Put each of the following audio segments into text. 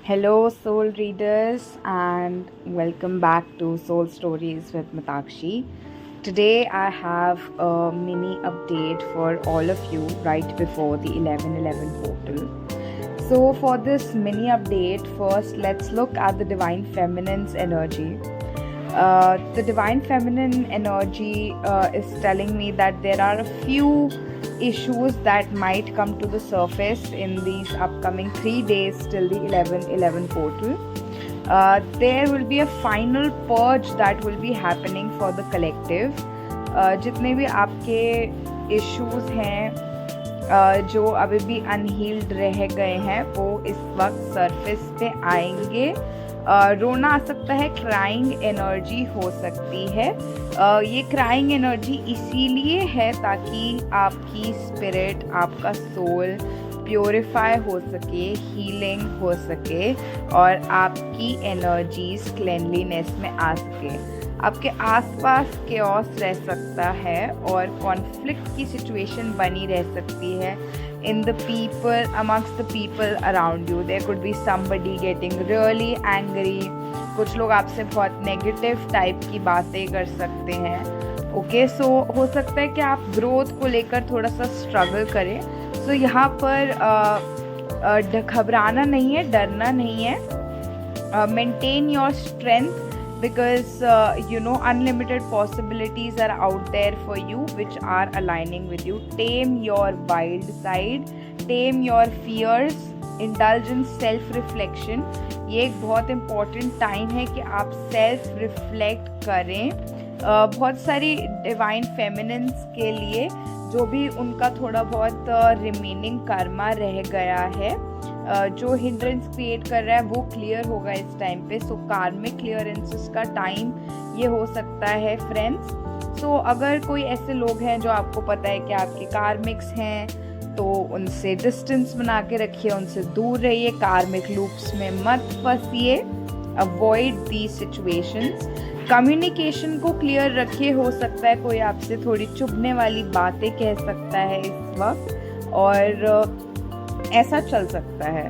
Hello, soul readers, and welcome back to Soul Stories with Mitakshi. Today, I have a mini update for all of you right before the 11:11 portal. So, for this mini update, first let's look at the Divine Feminine's energy. The Divine Feminine energy is telling me that there are a few issues that might come to the surface in these upcoming 3 days till the 11:11 portal. There will be a final purge that will be happening for the collective. जितने भी आपके issues हैं जो अभी भी unhealed रह गए हैं वो इस वक्त सरफेस पे आएंगे. रोना आ सकता है, क्राइंग एनर्जी हो सकती है. ये क्राइंग एनर्जी इसीलिए है ताकि आपकी स्पिरिट, आपका सोल प्योरीफाई हो सके, हीलिंग हो सके और आपकी एनर्जीज क्लेनलीनेस में आ सके. आपके आसपास केओस रह सकता है और कॉन्फ्लिक्ट की सिचुएशन बनी रह सकती है in the people, amongst the people around you. There could be somebody getting really angry. कुछ लोग आपसे बहुत नेगेटिव टाइप की बातें कर सकते हैं. ओके, सो हो सकता है कि आप ग्रोथ को लेकर थोड़ा सा स्ट्रगल करें. सो यहाँ पर घबराना नहीं है, डरना नहीं है. Maintain your strength because unlimited possibilities are out there for you which are aligning with you. Tame your wild side, tame your fears, indulge in self reflection. ये एक बहुत important time है कि आप self reflect करें. बहुत सारी divine feminines के लिए जो भी उनका थोड़ा बहुत रिमेनिंग कर्मा रह गया है, जो हिंड्रेंस क्रिएट कर रहा है वो क्लियर होगा इस टाइम पे. सो कार्मिक क्लियरेंसेस का टाइम ये हो सकता है फ्रेंड्स. सो अगर कोई ऐसे लोग हैं जो आपको पता है कि आपके कार्मिक्स हैं तो उनसे डिस्टेंस बना के रखिए, उनसे दूर रहिए, कार्मिक लूप्स में मत फंसिए. Avoid the situations. कम्युनिकेशन को क्लियर रखिए. हो सकता है कोई आपसे थोड़ी चुभने वाली बातें कह सकता है इस वक्त और ऐसा चल सकता है.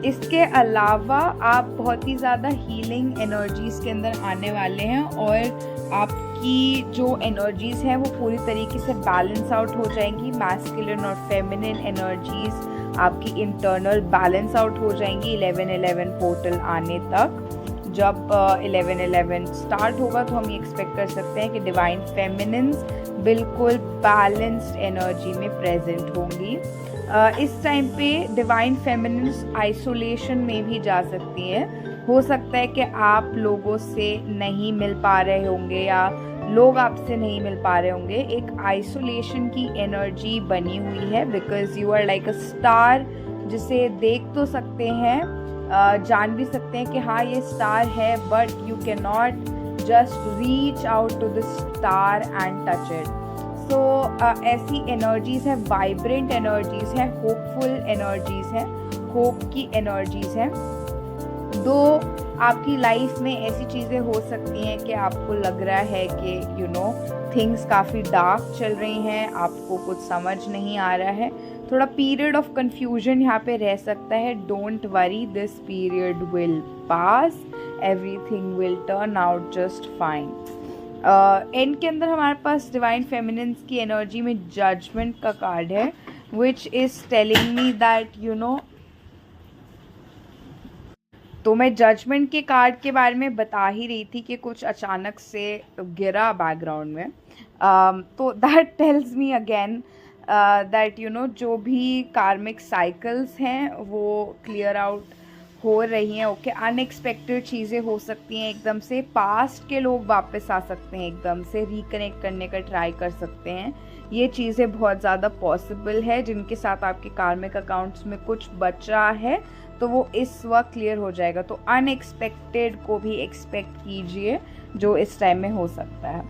इसके अलावा आप बहुत ही ज़्यादा हीलिंग एनर्जीज़ के अंदर आने वाले हैं और आपकी जो एनर्जीज़ हैं वो पूरी तरीके से बैलेंस आउट हो जाएंगी. मैस्कुलिन और फेमिनिन एनर्जीज़ आपकी इंटरनल बैलेंस आउट हो जाएंगी 11:11 पोर्टल आने तक. जब 11:11 स्टार्ट होगा तो हम ये एक्सपेक्ट कर सकते हैं कि डिवाइन फेमिनिन्स बिल्कुल बैलेंस्ड एनर्जी में प्रेजेंट होंगी. इस टाइम पे डिवाइन फेमिनिन्स आइसोलेशन में भी जा सकती हैं. हो सकता है कि आप लोगों से नहीं मिल पा रहे होंगे या लोग आपसे नहीं मिल पा रहे होंगे. एक आइसोलेशन की एनर्जी बनी हुई है because you are like a star जिसे देख तो सकते हैं, जान भी सकते हैं कि हाँ ये स्टार है, but you can not just reach out to the star and touch it. So ऐसी एनर्जीज़ हैं, वाइब्रेंट एनर्जीज़ हैं, होपफुल एनर्जीज़ हैं, होप की एनर्जीज़ हैं. दो आपकी लाइफ में ऐसी चीज़ें हो सकती हैं कि आपको लग रहा है कि थिंग्स काफ़ी डार्क चल रही हैं, आपको कुछ समझ नहीं आ रहा है, थोड़ा पीरियड ऑफ कन्फ्यूजन यहाँ पे रह सकता है. Don't worry, this period will pass, everything will turn out just fine. And के अंदर हमारे पास डिवाइन फेमिनिन्स की एनर्जी में जजमेंट का कार्ड है which is telling me that तो मैं जजमेंट के कार्ड के बारे में बता ही रही थी कि कुछ अचानक से गिरा बैकग्राउंड में. तो that tells me again that जो भी कार्मिक साइकिल्स हैं वो क्लियर आउट हो रही हैं. ओके, अनएक्सपेक्टेड चीज़ें हो सकती हैं एकदम से. पास्ट के लोग वापस आ सकते हैं, एकदम से रिकनेक्ट करने का ट्राई कर सकते हैं. ये चीज़ें बहुत ज़्यादा पॉसिबल है. जिनके साथ आपके कार्मिक अकाउंट्स में कुछ बचा है तो वो इस वक्त क्लियर हो जाएगा. तो अनएक्सपेक्टेड को भी एक्सपेक्ट कीजिए जो इस टाइम में हो सकता है.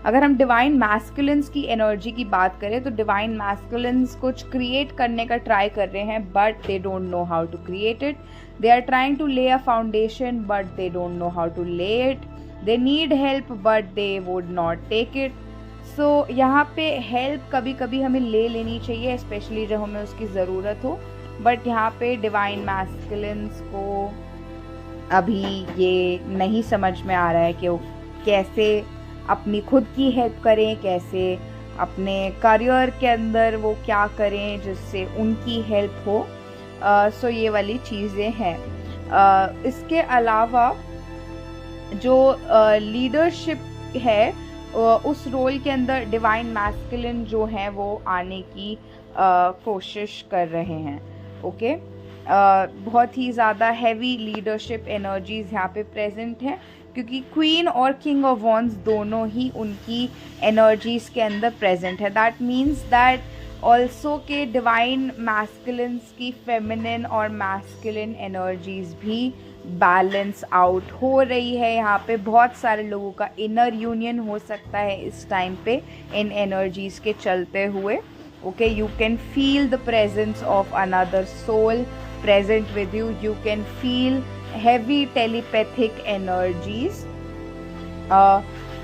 अगर हम डिवाइन मैस्कुलिन्स की एनर्जी की बात करें तो डिवाइन मैस्कुलिन्स कुछ क्रिएट करने का ट्राई कर रहे हैं but they don't know how to create it. They are trying to lay a foundation but they don't know how to lay it. They need help but they would not take it. So यहाँ पे help कभी कभी हमें ले लेनी चाहिए, specially जब हमें उसकी ज़रूरत हो. बट यहाँ पे डिवाइन मैस्कुलिन्स को अभी ये नहीं समझ में आ रहा है कि वो कैसे अपनी खुद की हेल्प करें, कैसे अपने करियर के अंदर वो क्या करें जिससे उनकी हेल्प हो। सो ये वाली चीज़ें हैं। इसके अलावा जो लीडरशिप है उस रोल के अंदर डिवाइन मैस्कुलिन जो है वो आने की कोशिश कर रहे हैं। ओके, बहुत ही ज़्यादा हैवी लीडरशिप एनर्जीज यहाँ पे प्रेजेंट है, क्योंकि क्वीन और किंग ऑफ वॉन्स दोनों ही उनकी एनर्जीज के अंदर प्रेजेंट है। दैट मीन्स दैट ऑल्सो के डिवाइन मैस्कुलिन्स की फेमिनिन और मैस्कुलिन एनर्जीज भी बैलेंस आउट हो रही है। यहाँ पे बहुत सारे लोगों का इनर यूनियन हो सकता है इस टाइम पे इन एनर्जीज के चलते हुए। Okay, you can feel the presence of another soul present with you, you can feel heavy telepathic energies.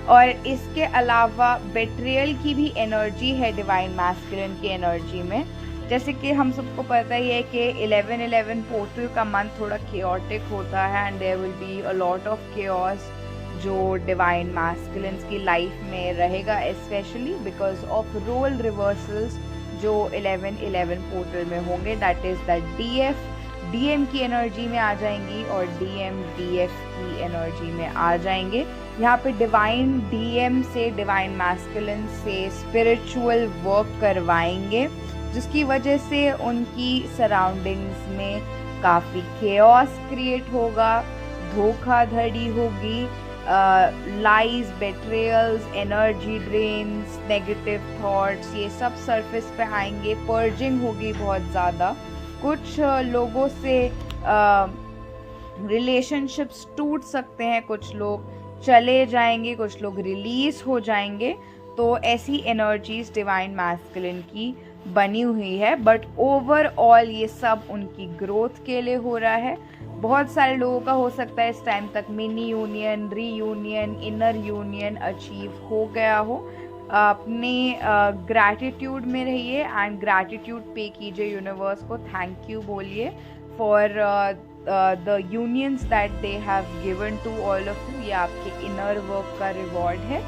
और इसके अलावा बेट्रियल की भी एनर्जी है डिवाइन मैस्कुलिन की एनर्जी में। जैसे कि हम सबको पता ही है कि 11/11 पोर्टल का मंथ थोड़ा केओटिक होता है and there will be a lot of chaos जो डिवाइन मैस्कुलिन्स की लाइफ में रहेगा, specially because of role reversals जो 11/11 पोर्टल में होंगे। दैट इज़ दैट डीएम की एनर्जी में आ जाएंगी और डीएफ की एनर्जी में आ जाएंगे। यहाँ पे डिवाइन डीएम से डिवाइन मैस्कुलिन से स्पिरिचुअल वर्क करवाएंगे, जिसकी वजह से उनकी सराउंडिंग्स में काफ़ी केओस क्रिएट होगा, धोखाधड़ी होगी, lies, betrayals, energy drains, negative thoughts, ये सब सरफेस पे आएंगे। पर्जिंग होगी बहुत ज़्यादा। कुछ लोगों से रिलेशनशिप्स टूट सकते हैं, कुछ लोग चले जाएंगे, कुछ लोग रिलीज हो जाएंगे। तो ऐसी एनर्जीज डिवाइन मैस्कुलिन की बनी हुई है। बट ओवरऑल ये सब उनकी ग्रोथ के लिए हो रहा है। बहुत सारे लोगों का हो सकता है इस टाइम तक mini union, reunion, inner union achieve हो गया हो। अपने ग्रैटिट्यूड में रहिए एंड ग्रैटिट्यूड पे कीजिए यूनिवर्स को, थैंक यू बोलिए for the unions that they have given to all of you. ये आपके इनर वर्क का रिवॉर्ड है।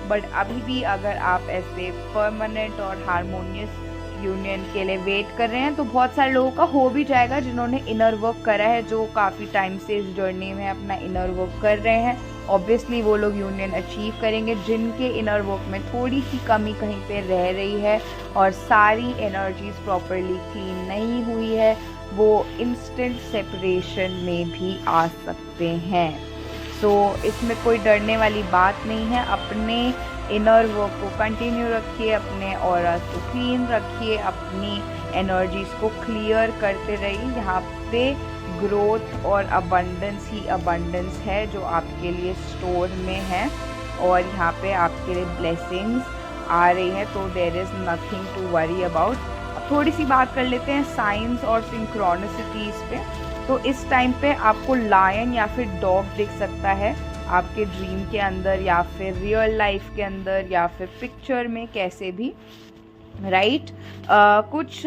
बट अभी भी अगर आप ऐसे परमानेंट और हारमोनियस यूनियन के लिए वेट कर रहे हैं तो बहुत सारे लोगों का हो भी जाएगा, जिन्होंने इनर वर्क करा है, जो काफ़ी टाइम से इस जर्नी में अपना इनर वर्क कर रहे हैं। ऑब्वियसली वो लोग यूनियन अचीव करेंगे। जिनके इनर वर्क में थोड़ी सी कमी कहीं पे रह रही है और सारी एनर्जीज प्रॉपरली क्लीन नहीं हुई है, वो इंस्टेंट सेपरेशन में भी आ सकते हैं। सो इसमें कोई डरने वाली बात नहीं है। अपने इनर वर्क को कंटिन्यू रखिए, अपने ऑरास को क्लीन रखिए, अपनी एनर्जीज को क्लियर करते रहिए। यहाँ पे ग्रोथ और अबंडेंस ही अबंडेंस है जो आपके लिए स्टोर में है, और यहाँ पे आपके लिए ब्लेसिंग्स आ रही हैं, तो there is nothing to worry about. अब थोड़ी सी बात कर लेते हैं साइंस और सिंक्रोनिसिटीज़ पे। तो इस टाइम पे आपको लायन या फिर डॉग दिख सकता है आपके ड्रीम के अंदर, या फिर रियल लाइफ के अंदर, या फिर पिक्चर में, कैसे भी, राइट। कुछ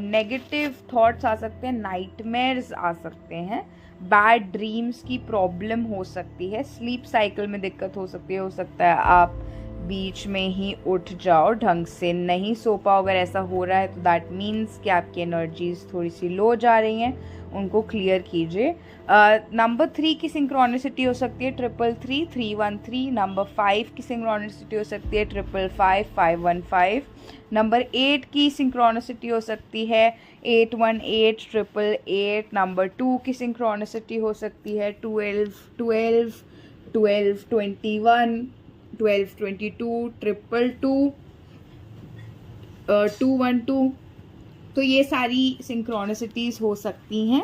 नेगेटिव थॉट्स आ सकते हैं, नाइटमेयर्स आ सकते हैं, बैड ड्रीम्स की प्रॉब्लम हो सकती है, स्लीप साइकिल में दिक्कत हो सकती है। हो सकता है आप बीच में ही उठ जाओ, ढंग से नहीं सो पाओ। अगर ऐसा हो रहा है तो दैट मीन्स कि आपकी एनर्जीज थोड़ी सी लो जा रही हैं, उनको क्लियर कीजिए। नंबर 3 की सिंक्रोनिसिटी हो सकती है 333 313। नंबर 5 की सिंक्रोनिसिटी हो सकती है 555 515। नंबर 8 की सिंक्रोनिसिटी हो सकती है 818 888। नंबर 2 की सिंक्रोनिसिटी हो सकती है 12 12 12 21 12 22 222 212। तो ये सारी सिंक्रोनिसिटीज़ हो सकती हैं।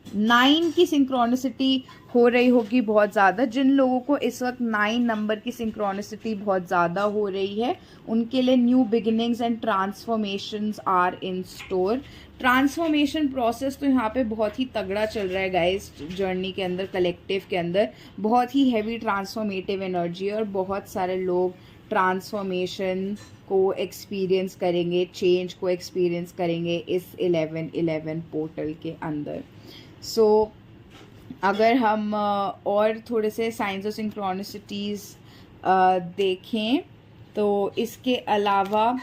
9 की सिंक्रोनिसिटी हो रही होगी बहुत ज़्यादा। जिन लोगों को इस वक्त 9 नंबर की सिंक्रोनिसिटी बहुत ज़्यादा हो रही है, उनके लिए new beginnings and transformations are in store. Transformation process तो यहाँ पे बहुत ही तगड़ा चल रहा है गाइस, जर्नी के अंदर, कलेक्टिव के अंदर बहुत ही हैवी ट्रांसफॉर्मेटिव एनर्जी, और बहुत सारे लोग ट्रांसफॉर्मेशन को एक्सपीरियंस करेंगे, चेंज को एक्सपीरियंस करेंगे इस 11/11 पोर्टल के अंदर। सो अगर हम और थोड़े से साइंस ऑफ सिंक्रोनिसिटीज़ देखें तो इसके अलावा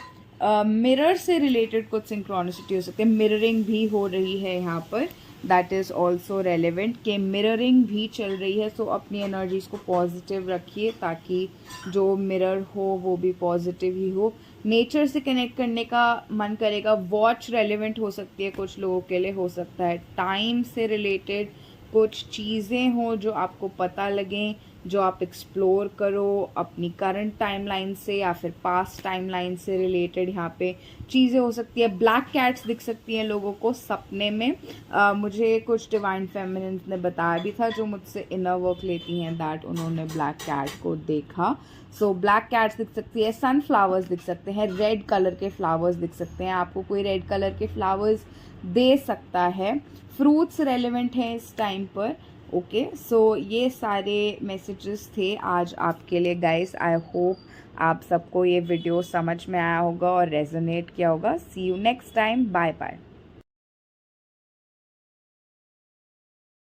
मिरर से रिलेटेड कुछ सिंक्रोनिसिटी हो सकती है। मिररिंग भी हो रही है यहाँ पर, दैट इज़ ऑल्सो रेलिवेंट कि मिररिंग भी चल रही है। सो अपनी एनर्जीज़ को पॉजिटिव रखिए ताकि जो मिरर हो वो भी पॉजिटिव ही हो। नेचर से कनेक्ट करने का मन करेगा, वॉच रेलिवेंट हो सकती है कुछ लोगों के लिए, हो सकता है टाइम से रिलेटेड कुछ चीज़ें हो जो आपको पता लगें, जो आप एक्सप्लोर करो अपनी करंट टाइमलाइन से या फिर पास्ट टाइमलाइन से रिलेटेड यहाँ पे चीज़ें हो सकती है। ब्लैक कैट्स दिख सकती हैं लोगों को सपने में। मुझे कुछ डिवाइन फेमिनिन ने बताया भी था जो मुझसे इनर वर्क लेती हैं, दैट उन्होंने ब्लैक कैट को देखा। सो ब्लैक कैट्स दिख सकती है, सनफ्लावर्स दिख सकते हैं, रेड कलर के फ्लावर्स दिख सकते हैं, आपको कोई रेड कलर के फ्लावर्स दे सकता है। फ्रूट्स रेलेवेंट हैं इस टाइम पर। ओके, सो ये सारे मैसेजेस थे आज आपके लिए गाइस। आई होप आप सबको ये वीडियो समझ में आया होगा और रेजोनेट किया होगा। See you next time, bye bye.